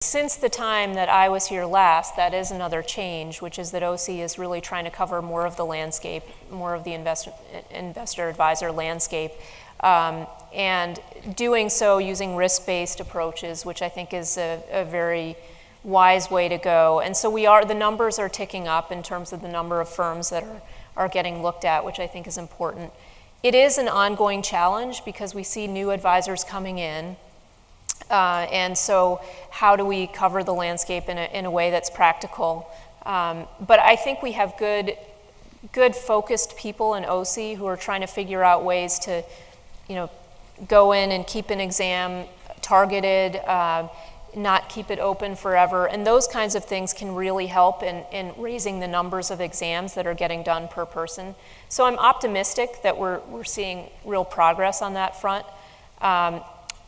Since the time that I was here last, that is another change, which is that OC is really trying to cover more of the landscape, more of the investor advisor landscape, and doing so using risk-based approaches, which I think is a very wise way to go. And so the numbers are ticking up in terms of the number of firms that are getting looked at, which I think is important. It is an ongoing challenge because we see new advisors coming in. And so how do we cover the landscape in a way that's practical? But I think we have good focused people in OC who are trying to figure out ways to, go in and keep an exam targeted, not keep it open forever. And those kinds of things can really help in raising the numbers of exams that are getting done per person. So I'm optimistic that we're seeing real progress on that front.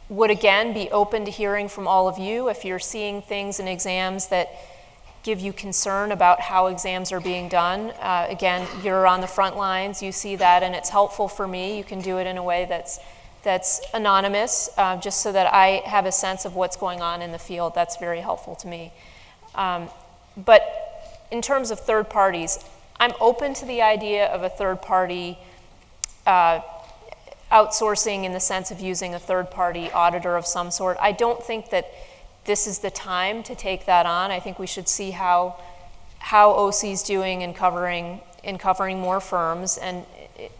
Would again be open to hearing from all of you if you're seeing things in exams that give you concern about how exams are being done. Again, you're on the front lines, you see that, and it's helpful for me. You can do it in a way that's anonymous, just so that I have a sense of what's going on in the field. That's very helpful to me. But in terms of third parties, I'm open to the idea of a third party outsourcing in the sense of using a third-party auditor of some sort. I don't think that this is the time to take that on. I think we should see how OC's doing in covering more firms, and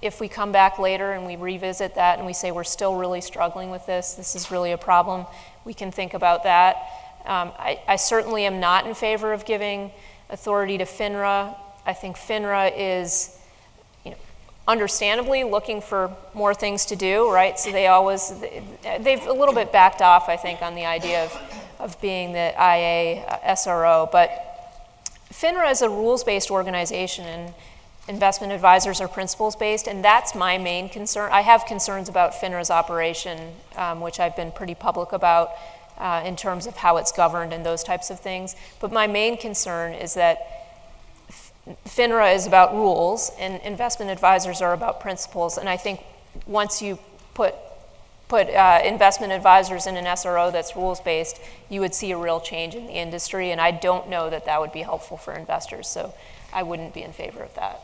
if we come back later and we revisit that and we say we're still really struggling with this is really a problem, we can think about that. I certainly am not in favor of giving authority to FINRA. I think FINRA is understandably looking for more things to do, right? So they've a little bit backed off, I think, on the idea of being the IA SRO. But FINRA is a rules-based organization, and investment advisors are principles-based, and that's my main concern. I have concerns about FINRA's operation, which I've been pretty public about in terms of how it's governed and those types of things. But my main concern is that FINRA is about rules and investment advisors are about principles, and I think once you put investment advisors in an SRO that's rules-based, you would see a real change in the industry, and I don't know that would be helpful for investors, so I wouldn't be in favor of that.